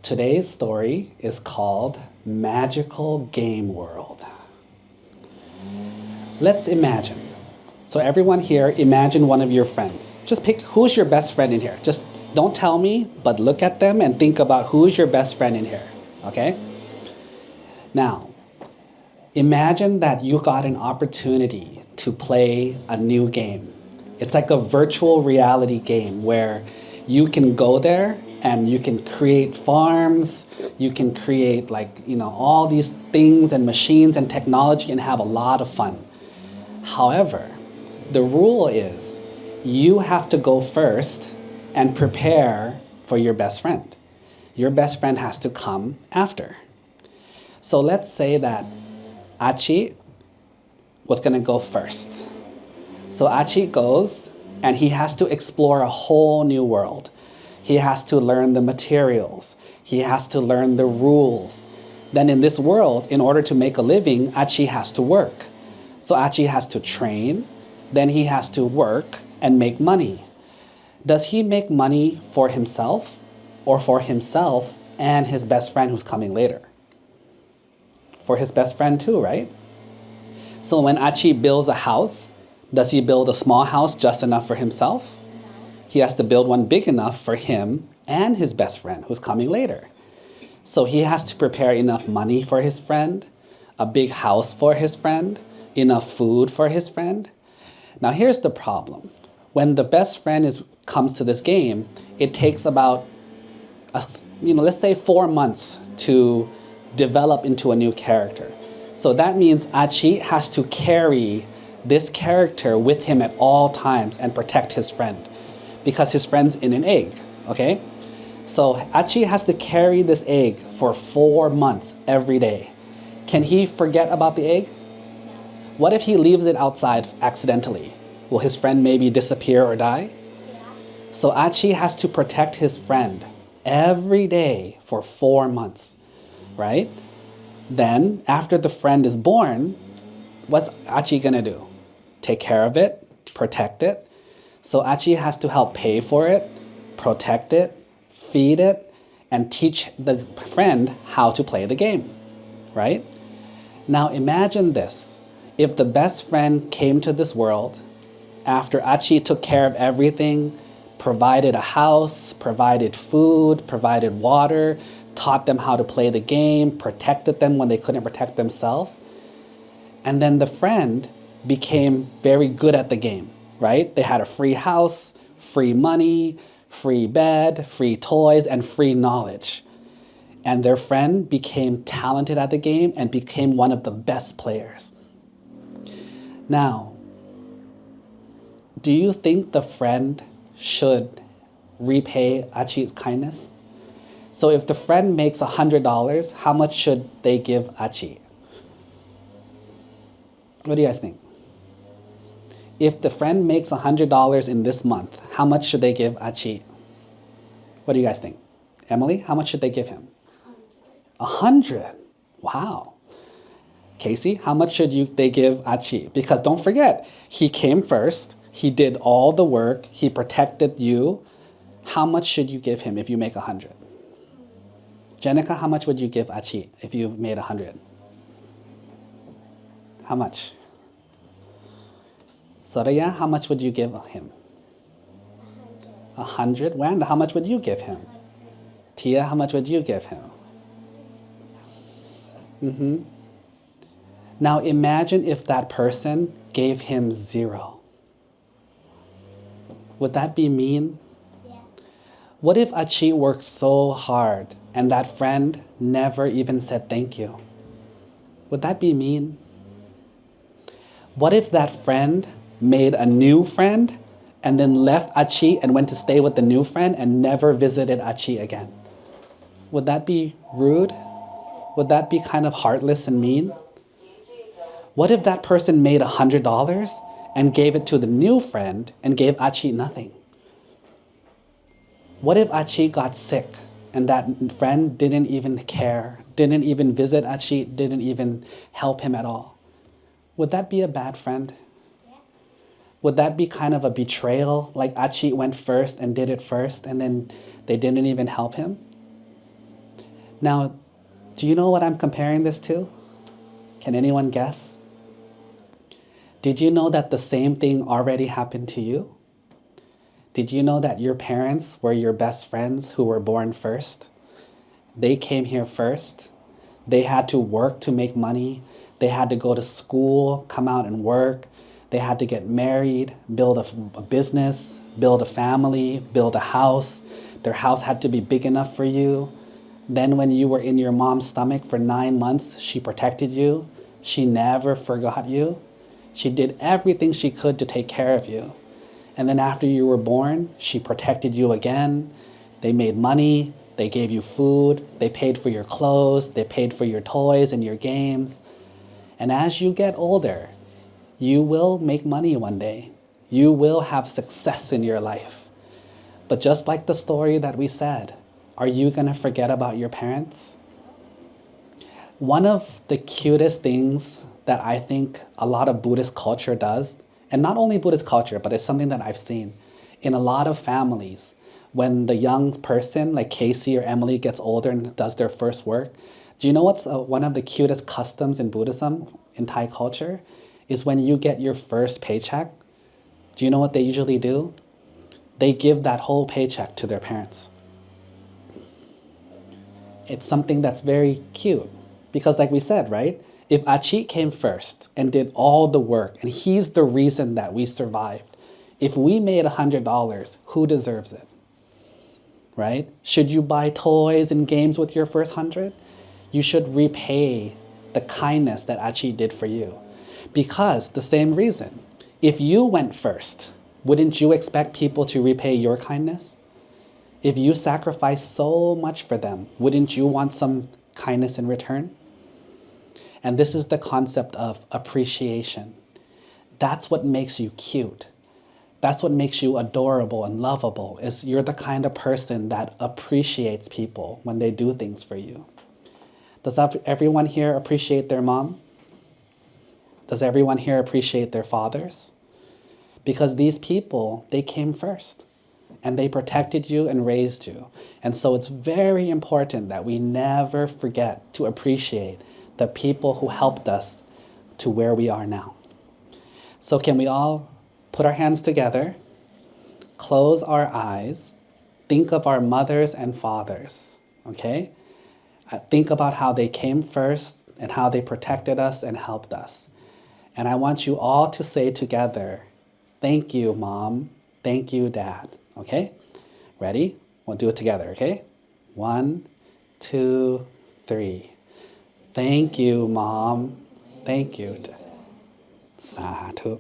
Today's story is called Magical Game World. Let's imagine. So everyone here, imagine one of your friends. Just pick who's your best friend in here. Just don't tell me, but look at them and think about who's your best friend in here, okay? Now, imagine that you got an opportunity to play a new game. It's like a virtual reality game where you can go there and you can create farms, you can create all these things and machines and technology and have a lot of fun. However, the rule is you have to go first and prepare for your best friend. Your best friend has to come after. So let's say that Achi was going to go first. So Achi goes and he has to explore a whole new world. He has to learn the materials. He has to learn the rules. Then in this world, in order to make a living, Achi has to work. So Achi has to train, then he has to work and make money. Does he make money for himself or for himself and his best friend who's coming later? For his best friend too, right? So when Achi builds a house, does he build a small house just enough for himself? He has to build one big enough for him and his best friend who's coming later. So he has to prepare enough money for his friend, a big house for his friend, enough food for his friend. Now here's the problem. When the best friend comes to this game, it takes about, let's say 4 months to develop into a new character. So that means Achi has to carry this character with him at all times and protect his friend because his friend's in an egg, okay? So Achi has to carry this egg for 4 months every day. Can he forget about the egg? What if he leaves it outside accidentally? Will his friend maybe disappear or die? So Achi has to protect his friend every day for 4 months, right? Then after the friend is born, what's Achi gonna do? Take care of it, protect it. So Achi has to help pay for it, protect it, feed it, and teach the friend how to play the game, right? Now imagine this. If the best friend came to this world after Achi took care of everything, provided a house, provided food, provided water, taught them how to play the game, protected them when they couldn't protect themselves, and then the friend became very good at the game, right? They had a free house, free money, free bed, free toys, and free knowledge. And their friend became talented at the game and became one of the best players. Now, do you think the friend should repay Achi's kindness? So if the friend makes $100, how much should they give Achi? What do you guys think? If the friend makes $100 in this month, how much should they give Achi? What do you guys think? Emily, how much should they give him? 100. Wow. Casey, how much should they give Achi? Because don't forget, he came first, he did all the work, he protected you. How much should you give him if you make 100? Jenica, how much would you give Achi if you made 100? How much? Soraya, how much would you give him? 100. Wanda, how much would you give him? Tia, how much would you give him? Now imagine if that person gave him 0. Would that be mean? Yeah. What if Achi worked so hard and that friend never even said thank you? Would that be mean? What if that friend made a new friend and then left Achi and went to stay with the new friend and never visited Achi again? Would that be rude? Would that be kind of heartless and mean? What if that person made $100 and gave it to the new friend and gave Achi nothing? What if Achi got sick and that friend didn't even care, didn't even visit Achi, didn't even help him at all? Would that be a bad friend? Would that be kind of a betrayal, like Achi went first and did it first and then they didn't even help him? Now, do you know what I'm comparing this to? Can anyone guess? Did you know that the same thing already happened to you? Did you know that your parents were your best friends who were born first? They came here first. They had to work to make money. They had to go to school, come out and work. They had to get married, build a business, build a family, build a house. Their house had to be big enough for you. Then when you were in your mom's stomach for 9 months, she protected you. She never forgot you. She did everything she could to take care of you. And then after you were born, she protected you again. They made money. They gave you food. They paid for your clothes. They paid for your toys and your games. And as you get older, you will make money one day. You will have success in your life. But just like the story that we said, are you going to forget about your parents? One of the cutest things that I think a lot of Buddhist culture does, and not only Buddhist culture, but it's something that I've seen in a lot of families, when the young person like Casey or Emily gets older and does their first work, do you know what's one of the cutest customs in Buddhism, in Thai culture, is when you get your first paycheck? Do you know what they usually do? They give that whole paycheck to their parents. It's something that's very cute. Because like we said, right? If Achit came first and did all the work, and he's the reason that we survived, if we made $100, who deserves it? Right? Should you buy toys and games with your first 100? You should repay the kindness that Achit did for you. Because the same reason, if you went first, wouldn't you expect people to repay your kindness? If you sacrificed so much for them, wouldn't you want some kindness in return? And this is the concept of appreciation. That's what makes you cute. That's what makes you adorable and lovable, is you're the kind of person that appreciates people when they do things for you. Does everyone here appreciate their mom? Does everyone here appreciate their fathers? Because these people, they came first and they protected you and raised you. And so it's very important that we never forget to appreciate the people who helped us to where we are now. So can we all put our hands together, close our eyes, think of our mothers and fathers, okay? Think about how they came first and how they protected us and helped us. And I want you all to say together, thank you, Mom. Thank you, Dad. Okay? Ready? We'll do it together, okay? 1, 2, 3. Thank you, Mom. Thank you, Dad. Sadhu.